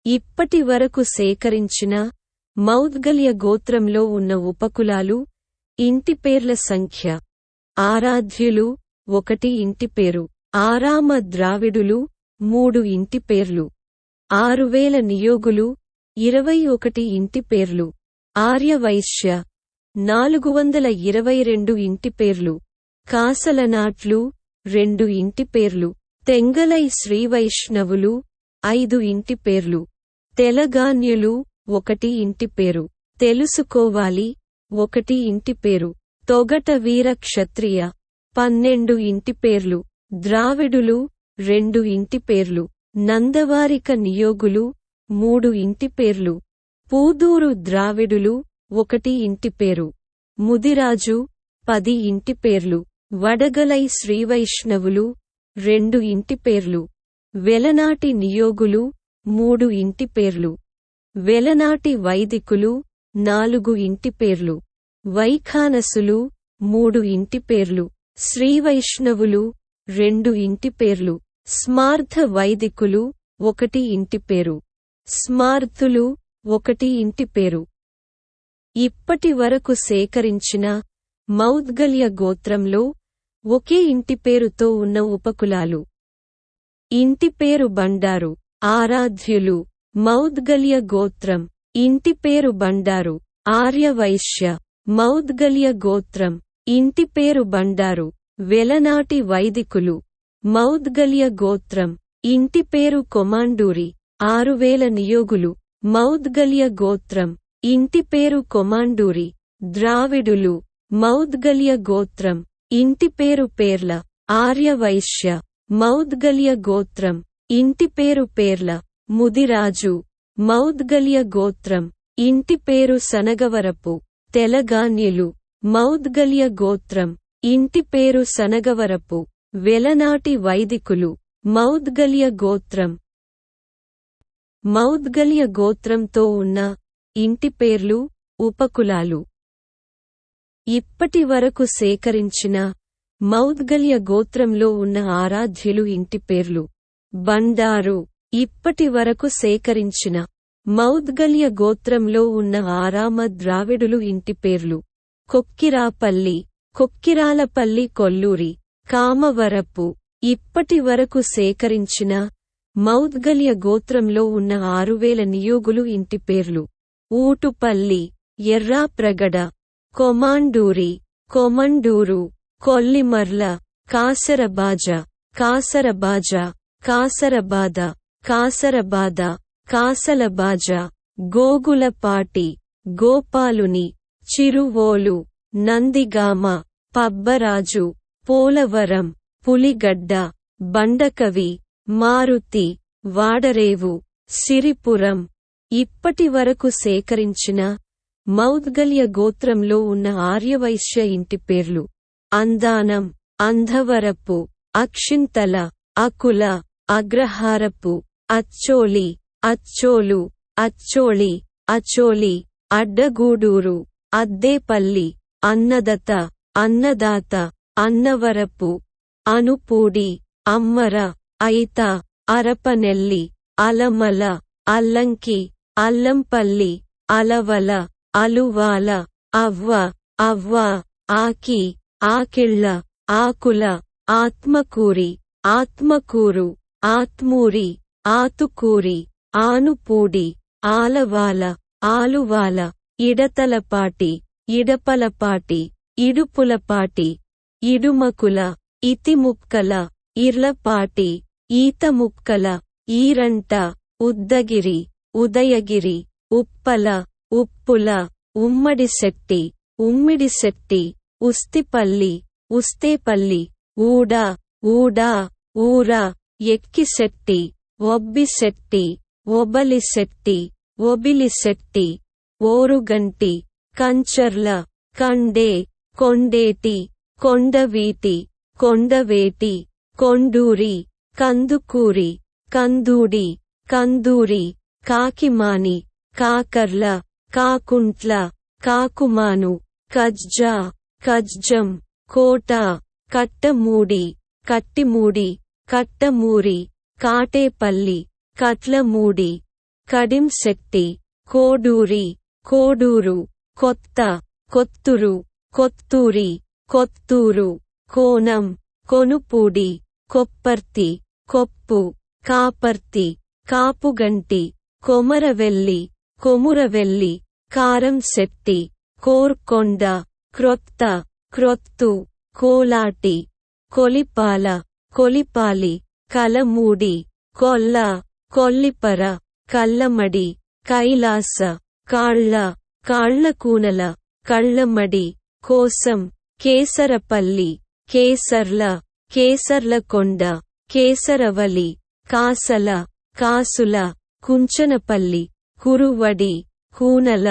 ఇప్పటి వరకు సేకరించిన మౌద్గల్య గోత్రంలో ఉన్న ఉపకులాలు, ఇంటిపేర్ల సంఖ్య. ఆరాధ్యులు 1 ఇంటిపేరు. ఆరామ ద్రావిడులు 3 ఇంటిపేర్లు. 6000 నియోగులు 21 ఇంటిపేర్లు. ఆర్యవైశ్య 422 ఇంటిపేర్లు. కాసలనాట్లు 2 ఇంటిపేర్లు. తెంగలై శ్రీవైష్ణవులు 5 ఇంటిపేర్లు. తెలగాన్యులు 1 ఇంటిపేరు. తెలుసుకోవాలి 1 ఇంటిపేరు. తొగట వీర క్షత్రియ 12 ఇంటిపేర్లు. ద్రావిడులు 2 ఇంటిపేర్లు. నందవారిక నియోగులు 3 ఇంటిపేర్లు. పూదూరు ద్రావిడులు 1 ఇంటిపేరు. ముదిరాజు 10 ఇంటిపేర్లు. వడగలై శ్రీవైష్ణవులు 2 ఇంటిపేర్లు. వెలనాటి నియోగులు 3 ఇంటిపేర్లు. వెలనాటి వైదికులు 4 ఇంటిపేర్లు. వైఖానసులు 3 ఇంటిపేర్లు. శ్రీవైష్ణవులు 2 ఇంటిపేర్లు. స్మార్థ వైదికులు 1 ఇంటిపేరు. స్మార్థులు 1 ఇంటిపేరు. ఇప్పటి వరకు సేకరించిన మౌద్గల్య గోత్రంలో ఒకే ఇంటిపేరుతో ఉన్న ఉపకులాలు. ఇంటిపేరు బండారు. ఆరాధ్యులు. మౌద్గల్య గోత్రం. ఇంటిపేరు బండారు. ఆర్యవైశ్య. మౌద్గల్య గోత్రం. ఇంటిపేరు బండారు. వెలనాటి వైదికులు. మౌద్గల్య గోత్రం. ఇంటిపేరు కొమాండూరి. 6000 నియోగులు. మౌద్గల్య గోత్రం. ఇంటిపేరు కొమాండూరి. ద్రావిడులు. మౌద్గల్య గోత్రం. ఇంటిపేరు పేర్ల. ఆర్యవైశ్య. మౌద్గల్య గోత్రం. ఇంటిపేరు పేర్ల. ముదిరాజు. మౌద్గల్య గోత్రం. ఇంటిపేరు సనగవరపు. తెలగాన్యులు. మౌద్గల్య గోత్రం. ఇంటిపేరు సనగవరపు. వెలనాటి వైదికులు. మౌద్గల్య గోత్రం. మౌద్గల్య గోత్రంతో ఉన్న ఇంటిపేర్లు, ఉపకులాలు. ఇప్పటి వరకు సేకరించిన మౌద్గల్య గోత్రంలో ఉన్న ఆరాధ్యులు ఇంటిపేర్లు. బండారు. ఇప్పటి వరకు సేకరించిన మౌద్గల్య గోత్రంలో ఉన్న ఆరామ ద్రావిడులు ఇంటిపేర్లు. కొక్కిరాపల్లి. కొక్కిరాలపల్లి కొల్లూరి. కామవరపు. ఇప్పటి వరకు సేకరించిన మౌద్గల్య గోత్రంలో ఉన్న 6000 నియోగులు ఇంటిపేర్లు. ఊటుపల్లి. ఎర్రాప్రగడ. కొమాండూరి. కొమండూరు. కొల్లిమర్ల. కాసరబాజ. కాసరబాజ. కాసరబాద. కాసరబాద. కాసలబాజ. గోగులపాటి. గోపాలుని. చిరువోలు. నందిగామ. పబ్బరాజు. పోలవరం. పులిగడ్డ. బండకవి. మారుతి. వాడరేవు. సిరిపురం. ఇప్పటి వరకు సేకరించిన మౌద్గల్య గోత్రంలో ఉన్న ఆర్యవైశ్య ఇంటిపేర్లు. అందానం. అంధవరపు. అక్షింతల. అకుల. అగ్రహారపు. అచ్చోలి. అచ్చోలు. అచ్చోళి. అచోలి. అడ్డగూడూరు. అద్దేపల్లి. అన్నదత. అన్నదాత. అన్నవరపు. అనుపూడి. అమ్మర. ఐత. అరపనెల్లి. అలమల. అల్లంకి. అల్లంపల్లి. అలవల. అలువాల. అవ్వ. అవ్వ. ఆకి. ఆకిళ్ళ. ఆకుల. ఆత్మకూరి. ఆత్మకూరు. ఆత్మూరి. ఆతుకూరి. ఆనుపూడి. ఆలవాల. ఆలువాల. ఇడతలపాటి. ఇడపలపాటి. ఇడుపులపాటి. ఇడుమకుల. ఇతిముక్కల. ఇర్లపాటి. ఈతముక్కల. ఈరంట. ఉద్దగిరి. ఉదయగిరి. ఉప్పల. ఉప్పుల. ఉమ్మడిశెట్టి. ఉమ్మిడిశెట్టి. ఉస్తిపల్లి. ఉస్తేపల్లి. ఊడ. ఊడా. ఊర. ఎక్కిశెట్టి. ఒబ్బిశెట్టి. ఒబలిశెట్టి. ఒబిలిశెట్టి. ఓరుగంటి. కంచర్ల. కండే. కొండేటి. కొండవీటి. కొండవేటి. కొండూరి. కందుకూరి. కందూడి. కందూరి. కాకిమాని. కాకర్ల. కాకుంట్ల. కాకుమాను. కజ్జా. కజ్జం. కోట. కట్టమూడి. కట్టిమూడి. కట్టమూరి. కాటేపల్లి. కట్లమూడి. కడిం శెట్టి, కోడూరి, కోడూరు, కొత్త, కొత్తూరు, కొత్తూరి, కొత్తూరు, కోనం, కొనుపూడి, కొప్పర్తి, కొప్పు, కాపర్తి, కాపుగంటి, కొమరవెల్లి, కొమురవెల్లి, కారం శెట్టి, కోర్కొండ, క్రొత్త, క్రొత్తు, కోలాటి, కొలిపాల, కొలిపాలి, కలమూడి, కొల్ల, కొల్లిపర, కల్లమడి, కైలాస, కాళ్ళ, కాళ్ళకూనల, కళ్ళమడి, కోసం, కేసరపల్లి, కేసర్ల, కేసర్లకొండ, కేసరవలి, కాసల, కాసుల, కుంచనపల్లి, కురువడి, కూనల,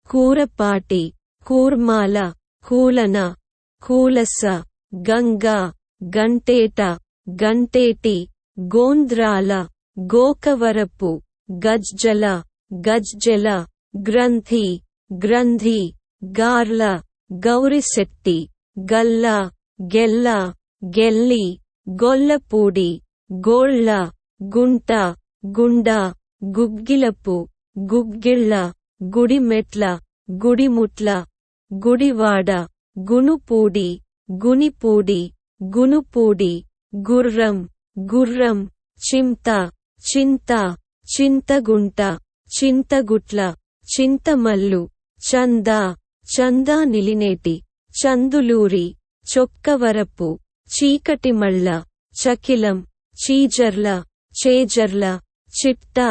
కూరపాటి, కూర్మాల, కూలన, కూలస, గంగా, గంటేట, గంటేటి, గోంద్రాల, గోకవరపు, గజ్జల, గజ్జెల, గ్రంథి, గ్రంథి, గార్ల, గౌరిశెట్టి, గల్ల, గెల్ల, గెల్లి, గొల్లపూడి, గోళ్ళ, గుంట, గుండ, గుగ్గిలపు, గుగ్గిళ్ళ, గుడిమెట్ల, గుడిముట్ల, గుడివాడ, గునుపూడి, గునిపూడి, గునుపూడి, గుర్రం, గుర్రం, చింత, చింత, చింతగుంట, చింతగుట్ల, చింతమల్లు, చంద, చందా నిలినేటి, చందులూరి, చొక్కవరపు, చీకటిమళ్ళ, చకిలం, చీజర్ల, చేజర్ల, చిట్టా,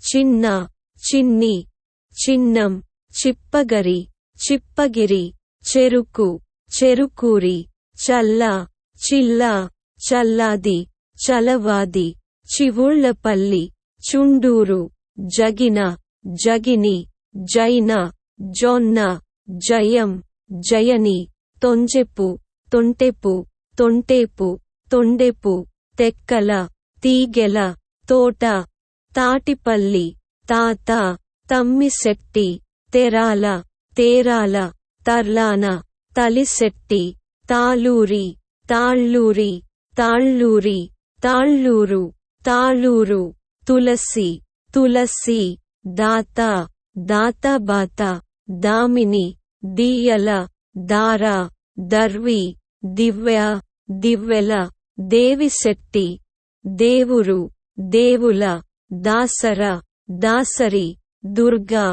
చిన్న, చిన్ని, చిన్నం, చిప్పగరి, చిప్పగిరి, చెరుకు, చెరుకూరి, చల్ల, చిల్ల, చల్లాది, చలవాది, చివుళ్లపల్లి, చుండూరు, జగిన, జగిని, జైన, జొన్న, జయం, జయని, తొంజెపు, తొంటెపు, తొంటేపు, తొండెపు, తెక్కల, తీగెల, తోట, తాటిపల్లి, తాత, తమ్మిశెట్టి, తెరాల, తేరాల, తర్లాన, తలిశెట్టి, తాళూరి, తాళ్ళూరి, తాళ్ళూరి, తాళ్ళూరు, తాళూరు, తులసి, తులసి, దాత, దాతబాత, దామిని, దీయల, దార, దర్వి, దివ్య, దివ్వెల, దేవిశెట్టి, దేవురు, దేవుల, దాసర, దాసరి, దుర్గా,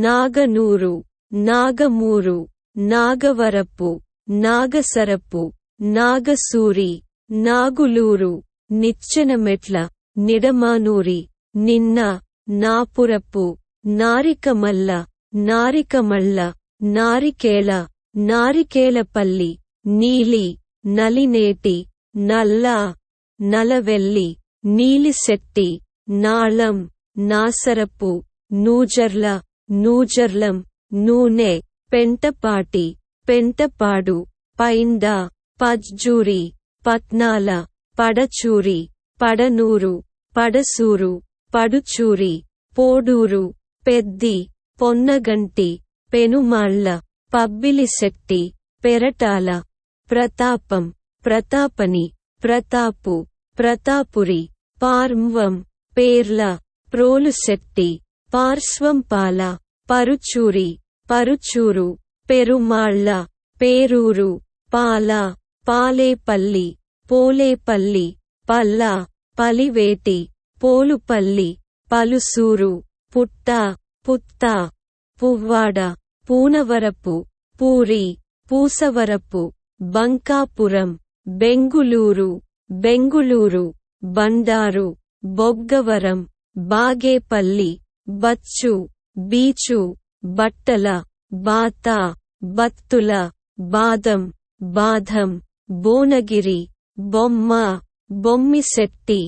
నాగనూరు, నాగమూరు, నాగవరపు, నాగసరపు, నాగసూరి, నాగులూరు, నిచ్చెనమెట్ల, నిడమానూరి, నిన్న, నాపురపు, నారికమల్ల, నారికమళ్ళ, నారికేళ, నారికేళపల్లి, నీలి, నలినేటి, నల్ల, నలవెల్లి, నీలిశెట్టి, నాళం, నాసరపు, నూజర్ల, నూజర్లం, నూనె, పెంటపాటి, పెంటపాడు, పైండ, పజ్జూరి, పట్నాల, పడచూరి, పడనూరు, పడసూరు, పడుచూరి, పోడూరు, పెద్ది, పొన్నగంటి, పెనుమాళ్ళ, పబ్బిలిశెట్టి, పెరటాల, ప్రతాపం, ప్రతాపని, ప్రతాపు, ప్రతాపురి, పార్మ్వం, పేర్ల, ప్రోలుశెట్టి, పార్శ్వంపాల, పరుచూరి, పరుచూరు, పెరుమాళ్ళ, పేరూరు, పాల, పాలేపల్లి, పోలేపల్లి, పల్ల, పలివేటి, పోలుపల్లి, పలుసూరు, పుట్ట, పుత్త, పువ్వాడ, పూనవరపు, పూరి, పూసవరపు, బంకాపురం, బెంగుళూరు, బెంగుళూరు, బండారు, బొగ్గవరం, బాగేపల్లి, బచ్చు, బీచు, బట్టల, బాత, బత్తుల, బాదం, బాధం, బోనగిరి, బొమ్మ, బొమ్మిశెట్టి,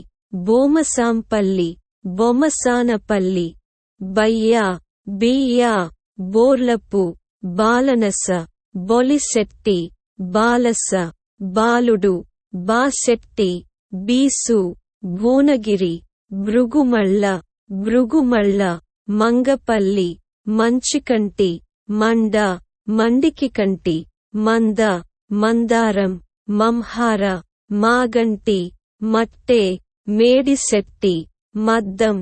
బోమసాంపల్లి, బొమసానపల్లి, బయ్య, బియ్య, బోర్లపు, బాలనస, బొలిశెట్టి, బాలస, బాలుడు, బాశెట్టి, బీసు, భువనగిరి, భృగుమళ్ళ, భృగుమళ్ళ, మంగపల్లి, మంచికంటి, మండ, మండికికంటి, మంద, మందారం, మంహార, మాగంటి, మట్టె, మేడిశెట్టి, మద్దం,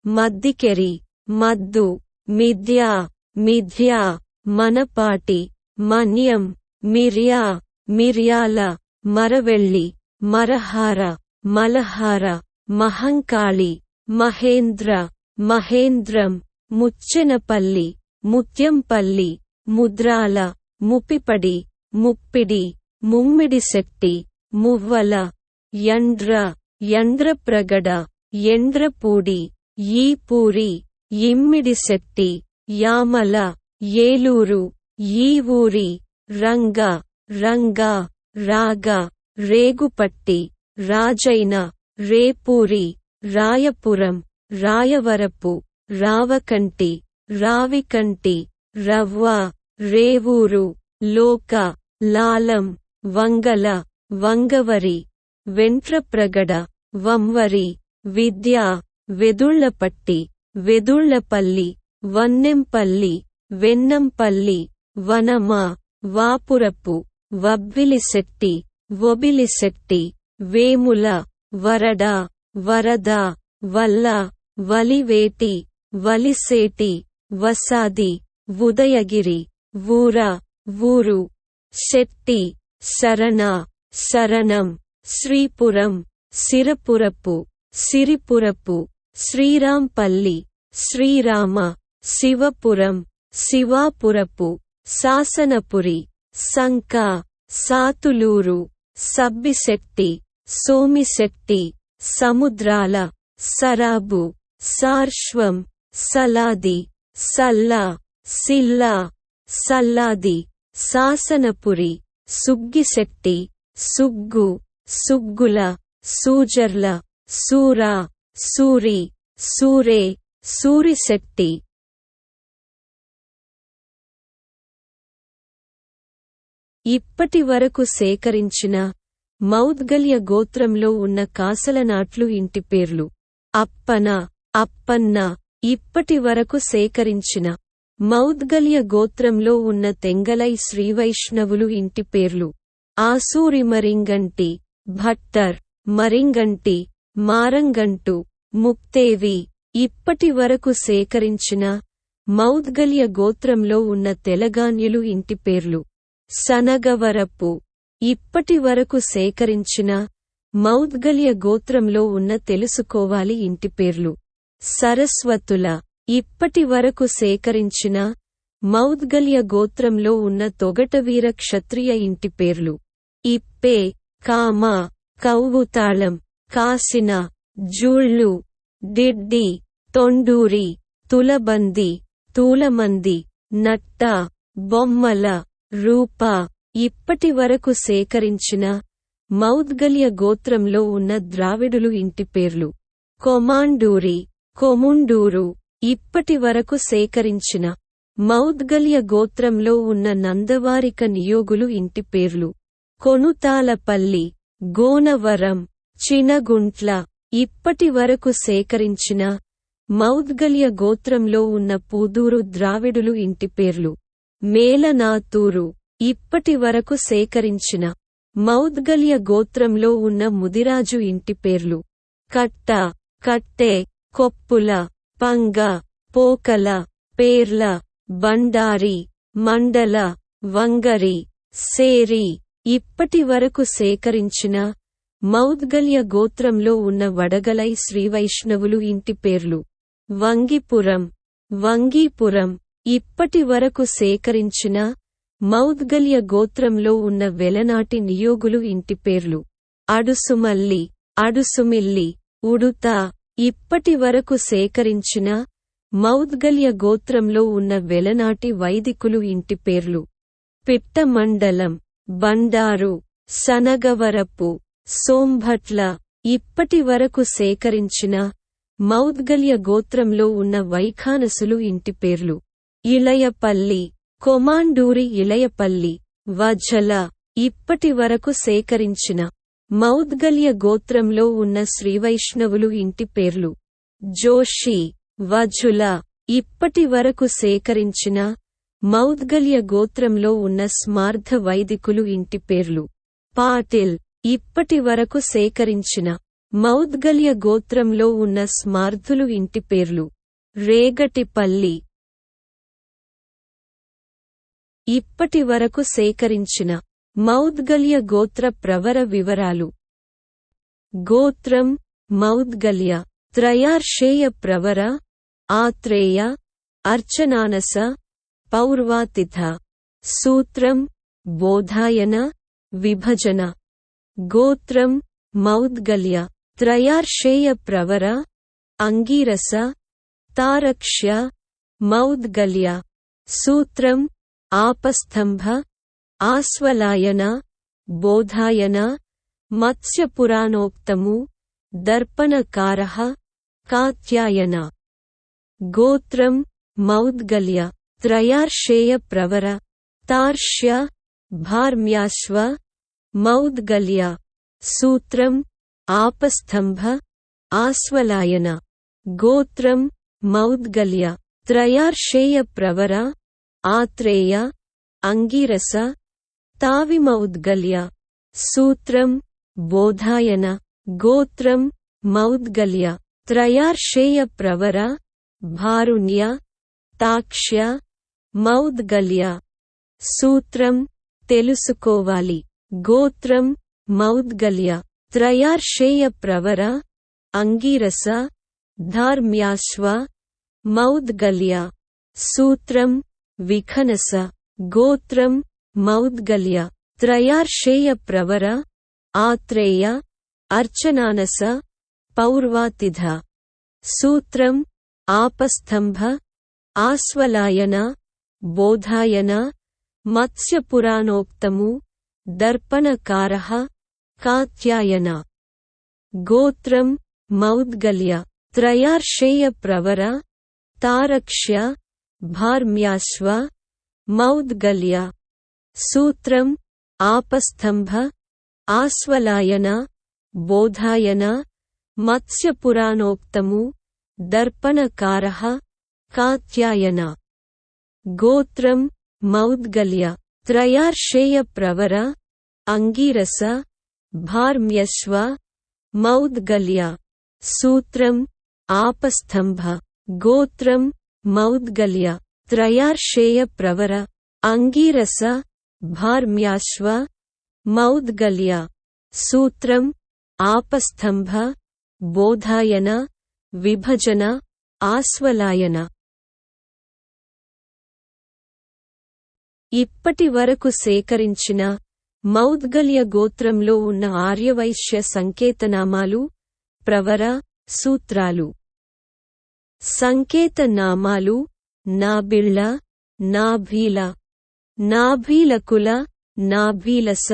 మద్దికెరి, మద్దు, మిథ్య, మిథ్య, మనపాటి, మన్యం, మిర్యా, మిర్యాల, మరవెళ్ళి, మరహార, మలహార, మహంకాళి, మహేంద్ర, మహేంద్రం, ముచ్చెనపల్లి, ముత్యంపల్లి, ముద్రాల, ముప్పిపడి, ముప్పిడి, ముమ్మిడిశెట్టి, మువ్వల, యండ్ర, యండ్రప్రగడ, ఎండ్రపూడి, ఈపూరి, ఇమ్మిడిశెట్టి, యామల, ఏలూరు, ఈవూరి, రంగ, రంగ, రాగ, రేగుపట్టి, రాజైన, రేపూరి, రాయపురం, రాయవరపు, రావకంటి, రావికంటి, రవ్వ, రేవూరు, లోక, లాలం, వంగల, వంగవరి, వెంట్రప్రగడ, వంవరి, విద్య, వెదుళ్లపట్టి, వెదుళ్లపల్లి, వన్నెంపల్లి, వెన్నంపల్లి, వనమ, వాపురపు, వబ్బిలిశెట్టి, వొబిలిశెట్టి, వేముల, వరడ, వరద, వల్ల, వలివేటి, వలిసేటి, వసాది, ఉదయగిరి, వూర, వూరు, శెట్టి, శరణ, శరణం, శ్రీపురం, సిరపురపు, సిరిపురపు, శ్రీరాంపల్లి, శ్రీరామ, శివపురం, శివాపురపు, శాసనపురి, సంక, సాతులూరు, సబ్బిశెట్టి, సోమిశెట్టి, సముద్రాల, సరాబు, సార్ష్వం, సలాది, సల్లా, సిల్లా, సల్లాది, శాసనపురి, సుగ్గిశెట్టి, సుగ్గు, సుగ్గుల, సూజర్ల, సూరా, సూరి, సూరే, సూరిశెట్టి. ఇప్పటి వరకు సేకరించిన మౌద్గల్య గోత్రంలో ఉన్న కాసలనాట్లు ఇంటి పేర్లు. అప్పన, అప్పన్న. ఇప్పటి వరకు సేకరించిన మౌద్గల్య గోత్రంలో ఉన్న తెంగలై శ్రీవైష్ణవులు ఇంటి పేర్లు. ఆసూరి మరింగంటి, భట్టర్, మరింగంటి, మారంగంటు, ముక్తేవి. ఇప్పటి వరకు సేకరించిన మౌద్గల్య గోత్రంలో ఉన్న తెలగాన్యులు ఇంటి పేర్లు. సనగవరపు. ఇప్పటి వరకు సేకరించిన మౌద్గల్య గోత్రంలో ఉన్న తెలుసుకోవాలి ఇంటి పేర్లు. సరస్వతుల. ఇప్పటి వరకు సేకరించిన మౌద్గల్య గోత్రంలో ఉన్న తొగటవీర క్షత్రియ ఇంటి పేర్లు. ఇప్పే, కామ, కౌవుతాళం, కాసిన, జూళ్ళు, డిడ్డి, తొండూరి, తులబంది, తూలమంది, నట్ట, బొమ్మల, రూప. ఇప్పటి వరకు సేకరించిన మౌద్గల్య గోత్రంలో ఉన్న ద్రావిడులు ఇంటి పేర్లు. కొమాండూరి, కొముండూరు. ఇప్పటి వరకు సేకరించిన మౌద్గల్య గోత్రంలో ఉన్న నందవారిక నియోగులు ఇంటి పేర్లు. కొనుతాలపల్లి, గోనవరం, చినగుంట్ల. ఇప్పటి వరకు సేకరించిన మౌద్గల్య గోత్రంలో ఉన్న పూదూరు ద్రావిడులు ఇంటి పేర్లు. మేలనాతూరు. ఇప్పటి వరకు సేకరించిన మౌద్గల్య గోత్రంలో ఉన్న ముదిరాజు ఇంటి పేర్లు. కట్ట, కట్టె, కొప్పుల, పంగ, పోకల, పేర్ల, బండారి, మండల, వంగరి, సేరి. ఇప్పటి వరకు సేకరించిన మౌద్గల్య గోత్రంలో ఉన్న వడగలై శ్రీవైష్ణవులు ఇంటి పేర్లు. వంగిపురం, వంగీపురం. ఇప్పటి వరకు సేకరించిన మౌద్గల్య గోత్రంలో ఉన్న వెలనాటి నియోగులు ఇంటి పేర్లు. అడుసుమల్లి, అడుసుమిల్లి, ఉడుత. ఇప్పటి వరకు సేకరించిన మౌద్గల్య గోత్రంలో ఉన్న వెలనాటి వైదికులు ఇంటి పేర్లు. పిట్టమండలం, బండారు, సనగవరపు, సోంభట్ల. ఇప్పటి వరకు సేకరించిన మౌద్గల్య గోత్రంలో ఉన్న వైఖానసులు ఇంటి పేర్లు. ఇళయపల్లి, కొమాండూరి, ఇళయపల్లి, వఝల. ఇప్పటి వరకు సేకరించిన మౌద్గల్య గోత్రంలో ఉన్న శ్రీవైష్ణవులు ఇంటి పేర్లు. జోషి, వఝుల. ఇప్పటి వరకు సేకరించిన మౌద్గల్య గోత్రంలో ఉన్న స్మార్ధ వైదికులు ఇంటి పేర్లు. పాటిల్. ఇప్పటి వరకు సేకరించిన మౌద్గల్య గోత్రంలో ఉన్న స్మార్ధులు ఇంటి పేర్లు. రేగటిపల్లి. ఇప్పటి వరకు సేకరించిన మౌద్గల్య గోత్ర ప్రవర వివరాలు. గోత్రం మౌద్గల్య. త్రయార్షేయ ప్రవర ఆత్రేయ అర్చనానస పౌర్వాతిథ. సూత్రం బోధాయన విభజన. గోత్రం మౌద్గల్య. త్రయార్షేయ ప్రవర అంగీరస తారక్ష్య మౌద్గల్య. సూత్రం ఆపస్తంభ ఆస్వలాయన బోధాయన మత్స్యపురాణోక్తము దర్పణకారః కాత్యాయన. గోత్రం మౌద్గల్య. త్రయార్షేయ ప్రవర తార్ష్య భార్మ్యాశ్వ మౌద్గల్య. సూత్రం ఆపస్తంభ ఆస్వలాయన. గోత్రం మౌద్గల్య. త్రయార్షేయ ప్రవర ఆత్రేయ అంగీరస తావిమౌద్గల్య. సూత్రం బోధాయన. గోత్రం మౌద్గల్య. త్రయార్షేయ ప్రవర భారుణ్య తాక్ష్య మౌద్గల్య. సూత్రం తెలుసుకోవాలి. గోత్రం మౌద్గల్య. త్రయార్షేయ ప్రవర అంగీరస ధార్మ్యాశ్వ మౌద్గల్య. సూత్రం విఖనస. గోత్రం మౌద్గల్య. త్రయార్షేయ ప్రవర ఆత్రేయ అర్చనానస పౌర్వాతిథ. సూత్రం ఆపస్తంభ ఆస్వలాయన బోధాయన మత్స్యపురాణోక్తము దర్పణకారః కాత్యాయన. గోత్రం మౌద్గల్య. త్రయార్షేయ ప్రవర తారక్ష్య భార్మ్యాశ్వ మౌద్గల్య. సూత్రం ఆపస్తంభ ఆస్వలాయన బోధాయన మత్స్యపురాణోక్తము దర్పణకారః కాత్యాయన. గోత్రం మౌద్గల్య. త్రయార్షేయ ప్రవర అంగీరస భార్మ్యశ్వ మౌద్గల్య. సూత్రం ఆపస్తంభ. గోత్రం మౌద్గల్య. త్రయార్షేయ ప్రవర అంగీరస భార్మ్యాశ్వ మౌద్గల్య. సూత్రం ఆపస్తంభ బోధాయన విభజన ఆస్వలాయన. ఇప్పటి వరకు సేకరించిన మౌద్గల్య గోత్రంలో ఉన్న ఆర్యవైశ్య సంకేతనామాలు ప్రవర సూత్రాలు. సంకేతనామాలు నాబిళ్ళ నాభీల నాభీలకుల నాభీలస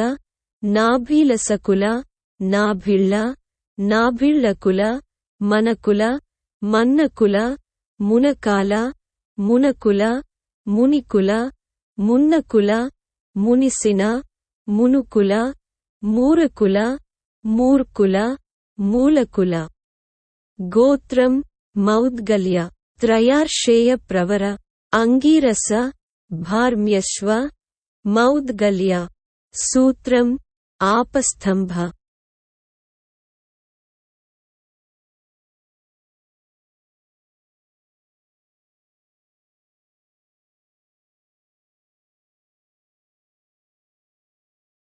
నాభీలసకుల నాభిళ్ళ నాభిళ్ళకుల మనకుల మన్నకుల మునకాల మునకుల మునికుల మున్నకుల మునిసిన మునుకుల మూరకుల మూర్కుల మూలకుల. గోత్రం మౌద్గల్య. త్రయార్షేయ ప్రవర అంగీరస భార్మ్యశ్వ మౌద్గల్య. సూత్రం ఆపస్తంభ.